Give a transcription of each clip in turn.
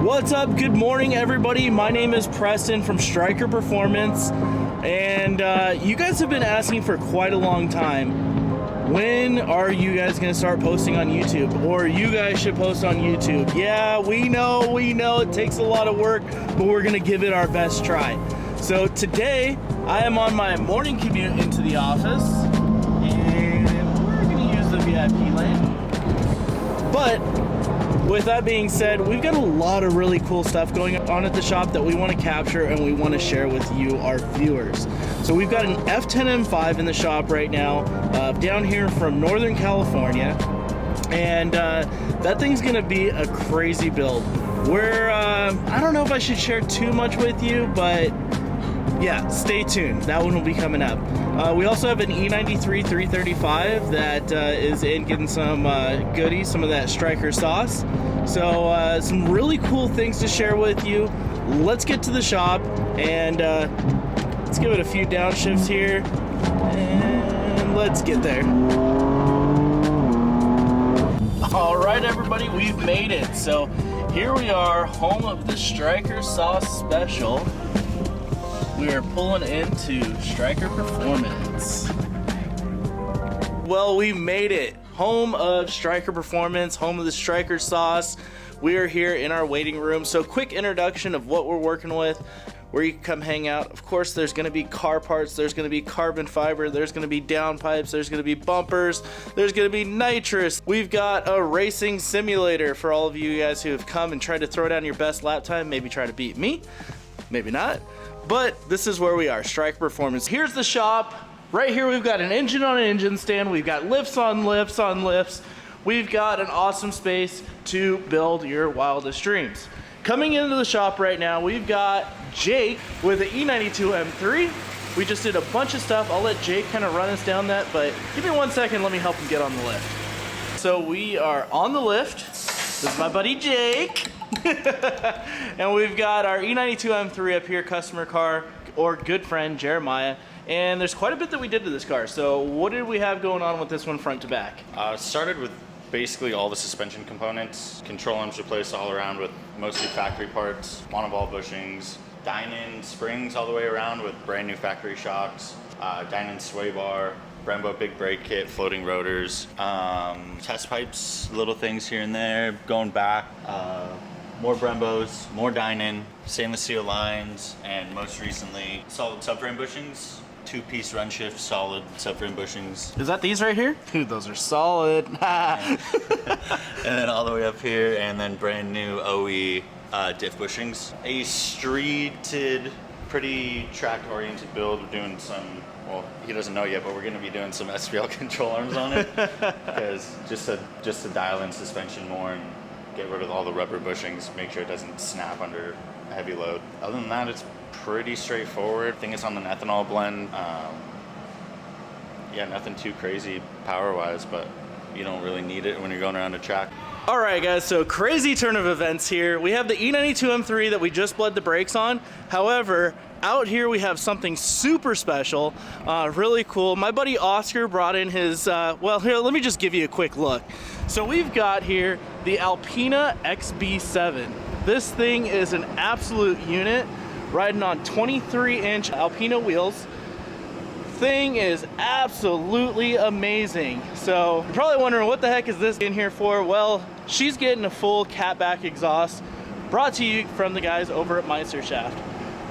What's up? Good morning, everybody. My name is Preston from Striker Performance, and you guys have been asking for quite a long time, when are you guys going to start posting on YouTube? Or you guys should post on YouTube. Yeah, we know it takes a lot of work, but we're going to give it our best try. So today, I am on my morning commute into the office, and we're going to use the VIP lane. But with that being said, we've got a lot of really cool stuff going on at the shop that we want to capture and we want to share with you, our viewers. So we've got an F10 M5 in the shop right now, down here from Northern California, and that thing's gonna be a crazy build. I don't know if I should share too much with you, but yeah, stay tuned. That one will be coming up. We also have an E93 335 that is in getting some goodies, some of that Striker sauce. So some really cool things to share with you. Let's get to the shop and let's give it a few downshifts here and let's get there. All right, everybody, we've made it. So here we are, home of the Striker sauce special. We are pulling into Striker Performance. Well, we made it. Home of Striker Performance, home of the Striker sauce. We are here in our waiting room. So quick introduction of what we're working with, where you can come hang out. Of course, there's gonna be car parts, there's gonna be carbon fiber, there's gonna be downpipes, there's gonna be bumpers, there's gonna be nitrous. We've got a racing simulator for all of you guys who have come and tried to throw down your best lap time, maybe try to beat me, maybe not. But this is where we are, Striker Performance. Here's the shop. Right here we've got an engine on an engine stand. We've got lifts on lifts on lifts. We've got an awesome space to build your wildest dreams. Coming into the shop right now, we've got Jake with the E92 M3. We just did a bunch of stuff. I'll let Jake kind of run us down that, but give me 1 second, let me help him get on the lift. So we are on the lift. This is my buddy Jake. And we've got our E92 M3 up here, customer car, or good friend Jeremiah. And there's quite a bit that we did to this car. So what did we have going on with this one front to back? Started with basically all the suspension components, control arms replaced all around with mostly factory parts, monoball bushings, Dynon springs all the way around with brand new factory shocks, Dynon sway bar, Brembo big brake kit, floating rotors, test pipes, little things here and there, going back, more Brembos, more Dynon, stainless steel lines, and most recently solid subframe bushings, two-piece run shift, solid subframe bushings. Is that these right here? Dude, those are solid. And then all the way up here, and then brand new OE diff bushings. A streeted, pretty track-oriented build. We're doing some, well, he doesn't know yet, but we're gonna be doing some SVL control arms on it, because just to dial in suspension more and get rid of all the rubber bushings, make sure it doesn't snap under a heavy load. Other than that, it's pretty straightforward. I think it's on an ethanol blend. Yeah, nothing too crazy power-wise, but you don't really need it when you're going around a track. All right, guys, so crazy turn of events here. We have the E92 M3 that we just bled the brakes on. However, out here we have something super special, really cool. My buddy Oscar brought in his, well, here, let me just give you a quick look. So we've got here the Alpina XB7. This thing is an absolute unit, riding on 23-inch Alpina wheels. Thing is absolutely amazing. So you're probably wondering, what the heck is this in here for? Well, she's getting a full catback exhaust, brought to you from the guys over at Meisterschaft.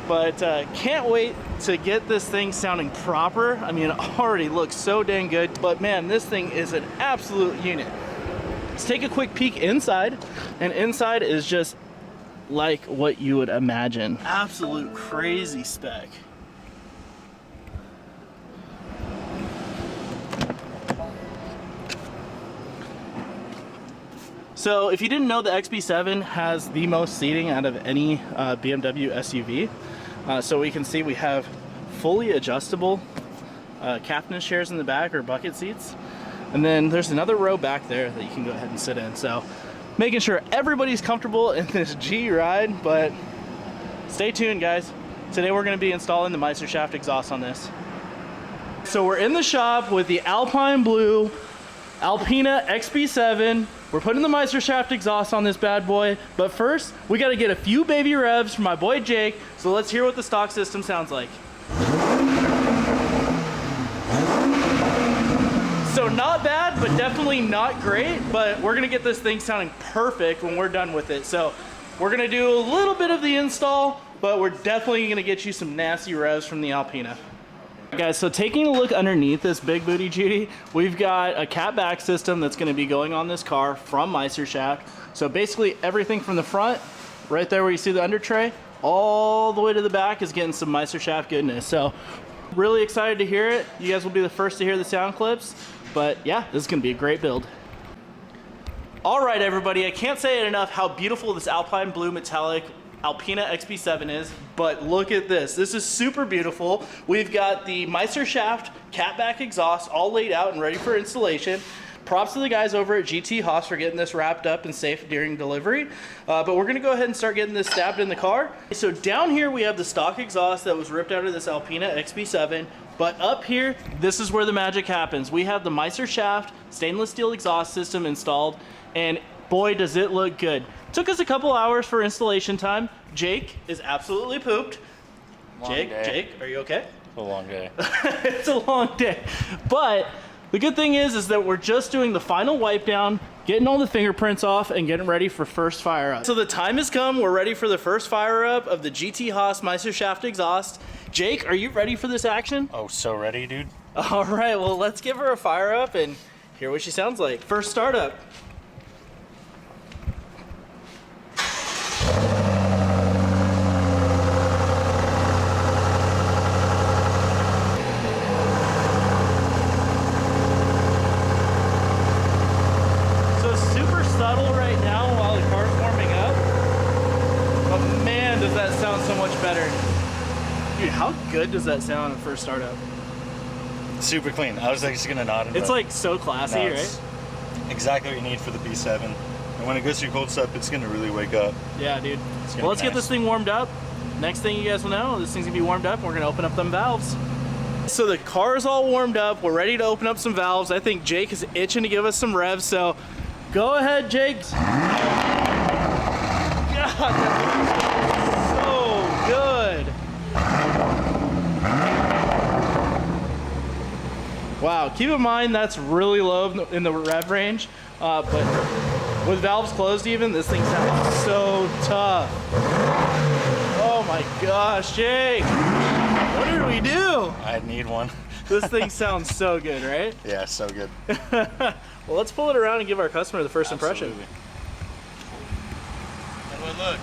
But can't wait to get this thing sounding proper. I mean, it already looks so dang good, but man, this thing is an absolute unit. Let's take a quick peek inside, and inside is just like what you would imagine. Absolute crazy spec. So if you didn't know, the XB7 has the most seating out of any BMW SUV. So we can see we have fully adjustable captain's chairs in the back, or bucket seats. And then there's another row back there that you can go ahead and sit in. So making sure everybody's comfortable in this G ride, but stay tuned, guys. Today we're gonna be installing the Meisterschaft exhaust on this. So we're in the shop with the Alpine Blue Alpina XB7 we're putting the Meisterschaft exhaust on this bad boy, but first, we gotta get a few baby revs from my boy Jake, so let's hear what the stock system sounds like. So not bad, but definitely not great, but we're gonna get this thing sounding perfect when we're done with it. So we're gonna do a little bit of the install, but we're definitely gonna get you some nasty revs from the Alpina. Guys, so taking a look underneath this big booty Judy, we've got a cat back system that's going to be going on this car from Meisterschaft. So basically everything from the front, right there where you see the under tray, all the way to the back is getting some Meisterschaft goodness. So really excited to hear it. You guys will be the first to hear the sound clips, but yeah, this is going to be a great build. All right, everybody, I can't say it enough how beautiful this Alpine Blue Metallic Alpina XB7 is, but look at this. This is super beautiful. We've got the Meisterschaft catback exhaust all laid out and ready for installation. Props to the guys over at GT Haas for getting this wrapped up and safe during delivery. But we're gonna go ahead and start getting this stabbed in the car. So down here we have the stock exhaust that was ripped out of this Alpina XB7. But up here, this is where the magic happens. We have the Meisterschaft stainless steel exhaust system installed, and boy, does it look good. Took us a couple hours for installation time. Jake is absolutely pooped. Jake, are you okay? It's a long day. It's a long day. But the good thing is that we're just doing the final wipe down, getting all the fingerprints off, and getting ready for first fire up. So the time has come. We're ready for the first fire up of the GT Haas Meisterschaft exhaust. Jake, are you ready for this action? Oh, so ready, dude. All right, well, let's give her a fire up and hear what she sounds like. First startup. Subtle right now while the car's warming up, but man, does that sound so much better. Dude, how good does that sound at first startup? Super clean. I was just gonna nod. It's like so classy, right? Exactly what you need for the B7. And when it goes through cold stuff, it's gonna really wake up. Yeah, dude. Well, let's get this thing warmed up. Next thing you guys will know, this thing's gonna be warmed up and we're gonna open up them valves. So the car is all warmed up. We're ready to open up some valves. I think Jake is itching to give us some revs, so go ahead, Jake. God, that so good. Wow, keep in mind that's really low in the rev range, but with valves closed even, this thing sounds so tough. Oh my gosh, Jake. What did we do? I need one. This thing sounds so good, right? Yeah, so good. Well, let's pull it around and give our customer the first impression. And look.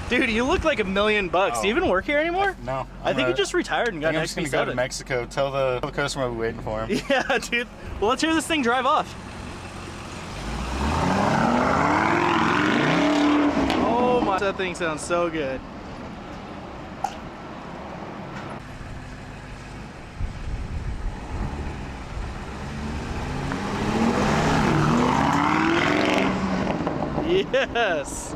Dude, you look like $1 million. Do you even work here anymore? No. I think you just retired and got an XB7. I'm just gonna go to Mexico. Tell the customer we're waiting for him. Yeah, dude. Well, let's hear this thing drive off. Oh my, that thing sounds so good. Yes.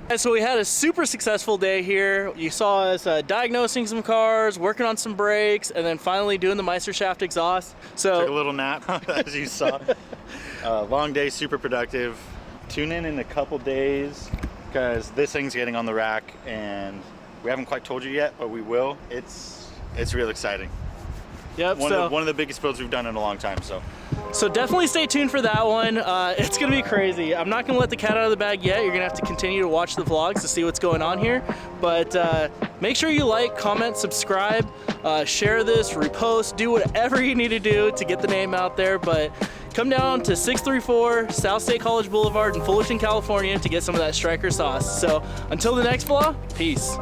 And so we had a super successful day here. You saw us diagnosing some cars, working on some brakes, and then finally doing the Meisterschaft exhaust. So took a little nap, as you saw. Long day, super productive. Tune in a couple days because this thing's getting on the rack, and we haven't quite told you yet, but we will. It's real exciting. Yep. One of the biggest builds we've done in a long time. So definitely stay tuned for that one. It's gonna be crazy. I'm not gonna let the cat out of the bag yet. You're gonna have to continue to watch the vlogs to see what's going on here. But make sure you like, comment, subscribe, share this, repost, do whatever you need to do to get the name out there. But come down to 634 South State College Boulevard in Fullerton, California to get some of that striker sauce. So until the next vlog, peace.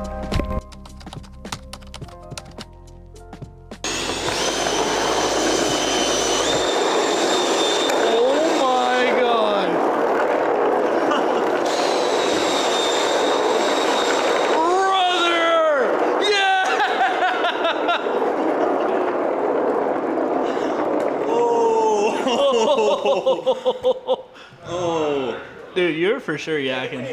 Oh, dude, you're for sure yakking.